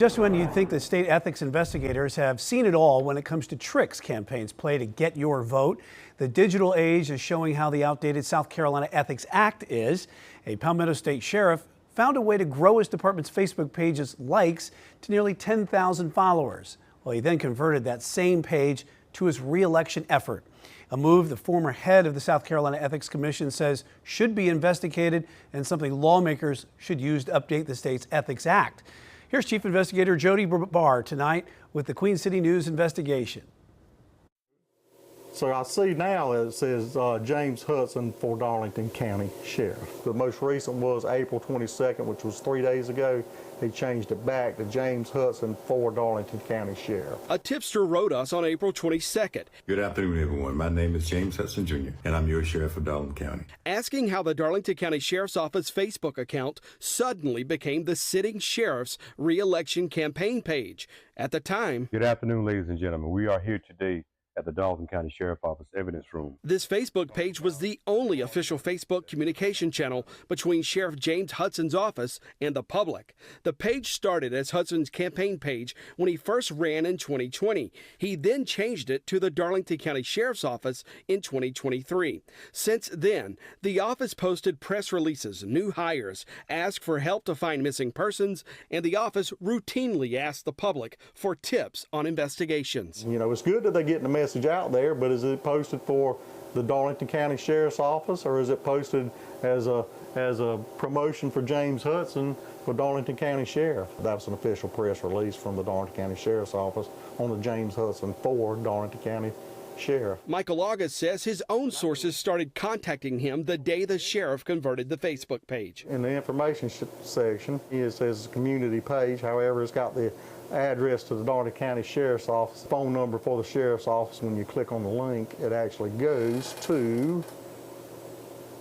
Just when you'd think the state ethics investigators have seen it all when it comes to tricks campaigns play to get your vote, the digital age is showing how the outdated South Carolina Ethics Act is. A Palmetto State sheriff found a way to grow his department's Facebook page's likes to nearly 10,000 followers. Well, he then converted that same page to his re-election effort. A move the former head of the South Carolina Ethics Commission says should be investigated and something lawmakers should use to update the state's Ethics Act. Here's Chief Investigator Jody Barr tonight with the Queen City News investigation. So I see now it says James Hudson for Darlington County Sheriff. The most recent was April 22nd, which was 3 days ago. He changed it back to James Hudson for Darlington County Sheriff. A tipster wrote us on April 22nd. Good afternoon, everyone. My name is James Hudson Jr., and I'm your sheriff of Darlington County. Asking how the Darlington County Sheriff's Office Facebook account suddenly became the sitting sheriff's re-election campaign page. At the time, good afternoon, ladies and gentlemen. We are here today at the Darlington County Sheriff's Office Evidence Room. This Facebook page was the only official Facebook communication channel between Sheriff James Hudson's office and the public. The page started as Hudson's campaign page when he first ran in 2020. He then changed it to the Darlington County Sheriff's Office in 2023. Since then, the office posted press releases, new hires, asked for help to find missing persons, and the office routinely asked the public for tips on investigations. You know, it's good that they're getting the message out there, but is it posted for the Darlington County Sheriff's Office, or is it posted as a promotion for James Hudson for Darlington County Sheriff? That was an official press release from the Darlington County Sheriff's Office on the James Hudson for Darlington County Sheriff. Michael August says his own sources started contacting him the day the sheriff converted the Facebook page. In the information section, it says community page. However, it's got the address to the Darlington County Sheriff's Office, phone number for the Sheriff's Office. When you click on the link, it actually goes to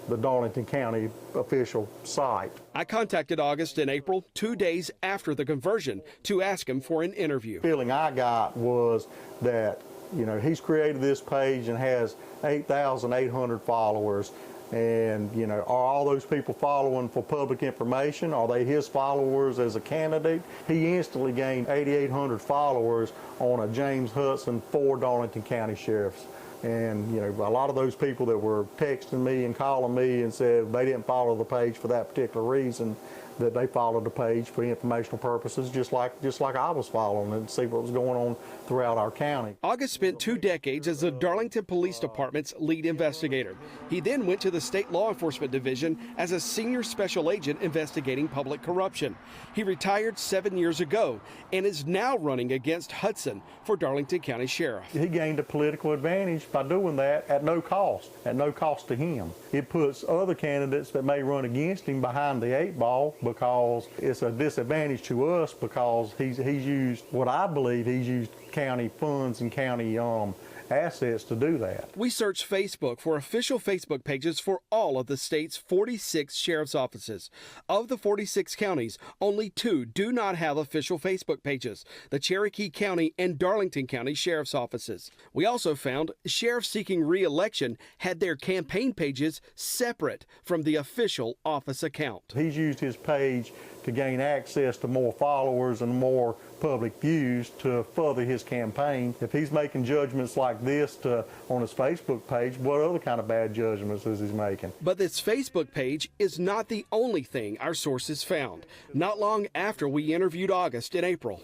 the Darlington County official site. I contacted August in April, 2 days after the conversion, to ask him for an interview. The feeling I got was that, you know, he's created this page and has 8,800 followers. And, you know, are all those people following for public information? Are they his followers as a candidate? He instantly gained 8,800 followers on a James Hudson for Darlington County Sheriff's. And, you know, a lot of those people that were texting me and calling me and said they didn't follow the page for that particular reason, that they followed the page for informational purposes, just like I was following it to see what was going on throughout our county. August spent 2 decades as the Darlington Police Department's lead investigator. He then went to the State Law Enforcement Division as a senior special agent investigating public corruption. He retired 7 years ago and is now running against Hudson for Darlington County Sheriff. He gained a political advantage by doing that at no cost to him. It puts other candidates that may run against him behind the 8 ball, because it's a disadvantage to us, because he's used what I believe he's used county funds and county assets to do that. We searched Facebook for official Facebook pages for all of the state's 46 sheriff's offices. Of the 46 counties, only 2 do not have official Facebook pages, the Cherokee County and Darlington County sheriff's offices. We also found sheriffs seeking re-election had their campaign pages separate from the official office account. He's used his page to gain access to more followers and more public views to further his campaign. If he's making judgments like this on his Facebook page, what other kind of bad judgments is he making? But this Facebook page is not the only thing our sources found. Not long after we interviewed August in April,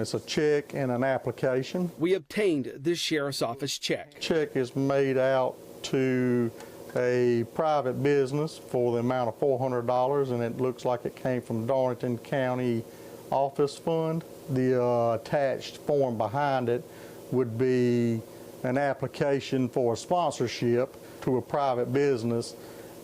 it's a check and an application. We obtained this sheriff's office check. Check is made out to a private business for the amount of $400, and it looks like it came from Darlington County Office Fund. The attached form behind it would be an application for a sponsorship to a private business,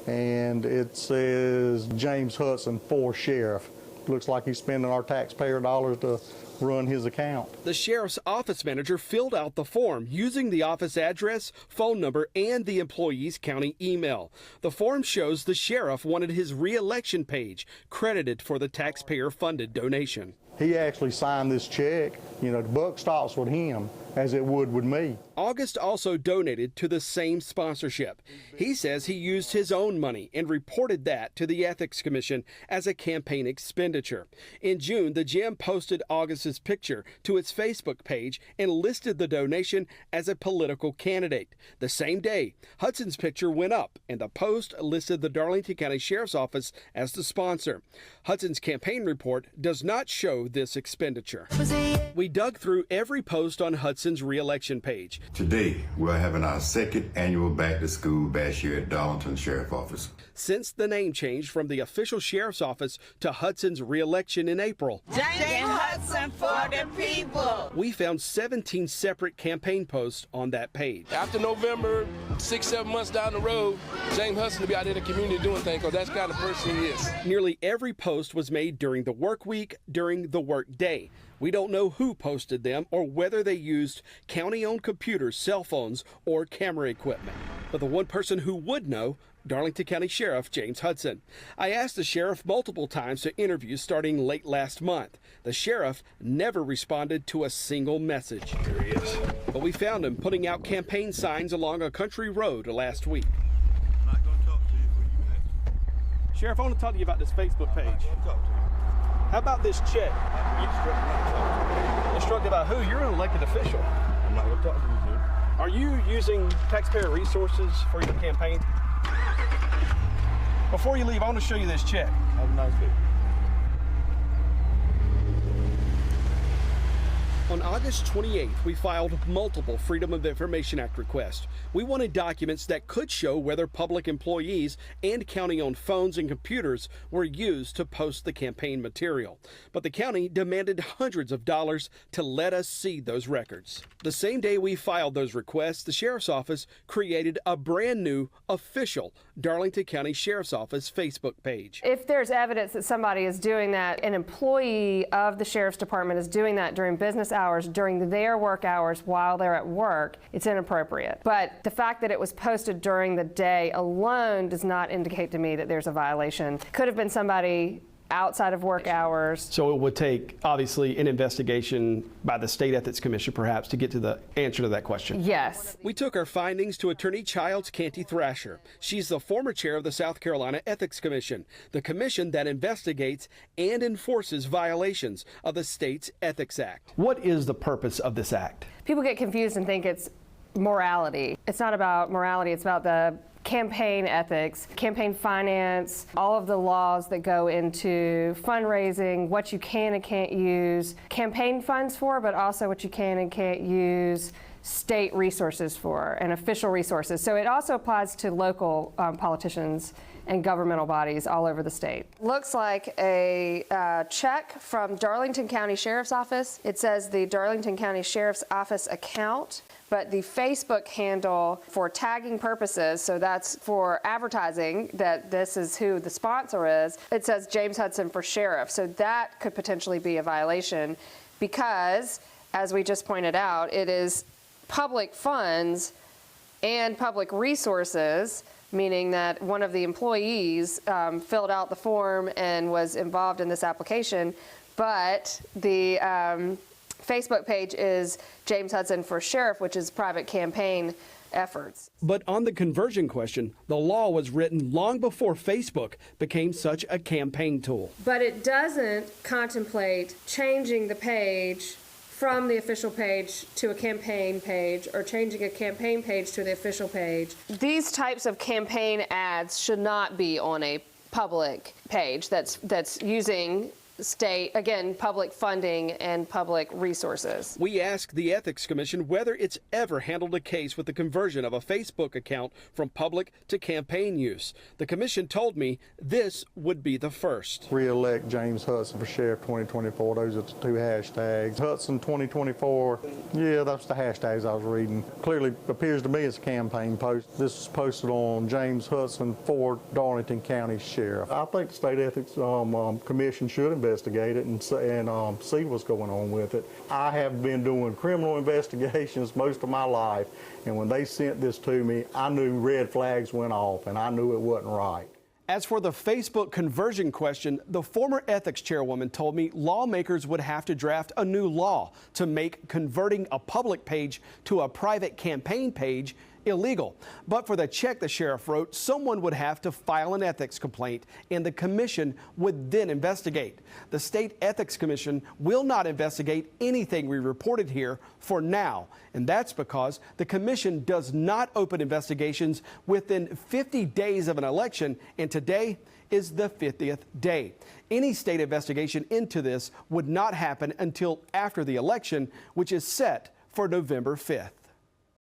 and it says James Hudson for Sheriff. Looks like he's spending our taxpayer dollars to run his account. The sheriff's office manager filled out the form using the office address, phone number, and the employee's county email. The form shows the sheriff wanted his re-election page credited for the taxpayer-funded donation. he actually signed this check. You know, the buck stops with him as it would with me. August also donated to the same sponsorship. He says he used his own money and reported that to the Ethics Commission as a campaign expenditure. In June, the gym posted August's picture to its Facebook page and listed the donation as a political candidate. The same day, Hudson's picture went up and the post listed the Darlington County Sheriff's Office as the sponsor. Hudson's campaign report does not show this expenditure. We dug through every post on Hudson's re-election page. Today, we're having our second annual Back to School bash here at Darlington Sheriff Office. Since the name change from the official sheriff's office to Hudson's re-election in April, James Hudson for the people. we found 17 separate campaign posts on that page. After November, 6-7 months down the road, James Hudson will be out in the community doing things, because that's the kind of person he is. Nearly every post was made during the work week, during the work day. We don't know who posted them or whether they used county-owned computers, cell phones, or camera equipment. But the one person who would know, Darlington County Sheriff James Hudson. I asked the sheriff multiple times to interview starting late last month. The sheriff never responded to a single message. There he is. But we found him putting out campaign signs along a country road last week. I'm not going to talk to you when you have to. Sheriff, I want to talk to you about this Facebook page. I'm not going to talk to you. How about this check? I'm instructed not to talk to you. Instructed about who? You're an elected official. I'm not going to talk to you, dude. Are you using taxpayer resources for your campaign? Before you leave, I want to show you this check. Have a nice day. On August 28th, we filed multiple Freedom of Information Act requests. We wanted documents that could show whether public employees and county-owned phones and computers were used to post the campaign material. But the county demanded hundreds of dollars to let us see those records. The same day we filed those requests, the Sheriff's Office created a brand new official Darlington County Sheriff's Office Facebook page. If there's evidence that somebody is doing that, an employee of the Sheriff's Department is doing that during business hours, during their work hours while they're at work, it's inappropriate. But the fact that it was posted during the day alone does not indicate to me that there's a violation. Could have been somebody outside of work hours. So it would take, obviously, an investigation by the State Ethics Commission, perhaps, to get to the answer to that question. Yes. We took our findings to Attorney Childs Canty Thrasher. She's the former chair of the South Carolina Ethics Commission, the commission that investigates and enforces violations of the state's Ethics Act. What is the purpose of this act? People get confused and think it's morality. It's not about morality, it's about the campaign ethics, campaign finance, all of the laws that go into fundraising, what you can and can't use campaign funds for, but also what you can and can't use state resources for and official resources. So it also applies to local politicians and governmental bodies all over the state. Looks like a check from Darlington County Sheriff's Office. It says the Darlington County Sheriff's Office account, but the Facebook handle for tagging purposes, so that's for advertising that this is who the sponsor is, it says James Hudson for Sheriff. So that could potentially be a violation because, as we just pointed out, it is public funds and public resources, meaning that one of the employees filled out the form and was involved in this application, but the Facebook page is James Hudson for Sheriff, which is private campaign efforts. But on the conversion question, the law was written long before Facebook became such a campaign tool. But it doesn't contemplate changing the page from the official page to a campaign page or changing a campaign page to the official page. These types of campaign ads should not be on a public page that's using state, again, public funding and public resources. We asked the Ethics Commission whether it's ever handled a case with the conversion of a Facebook account from public to campaign use. The commission told me this would be the first. Re-elect James Hudson for Sheriff 2024. Those are the two hashtags. Hudson 2024. Yeah, that's the hashtags I was reading. Clearly appears to me as a campaign post. This is posted on James Hudson for Darlington County Sheriff. I think the State Ethics Commission should investigate it and see what's going on with it. I have been doing criminal investigations most of my life, and when they sent this to me, I knew red flags went off, and I knew it wasn't right. As for the Facebook conversion question, the former ethics chairwoman told me lawmakers would have to draft a new law to make converting a public page to a private campaign page illegal. But for the check, the sheriff wrote, someone would have to file an ethics complaint and the commission would then investigate. The State Ethics Commission will not investigate anything we reported here for now. And that's because the commission does not open investigations within 50 days of an election, and today is the 50th day. Any state investigation into this would not happen until after the election, which is set for November 5th.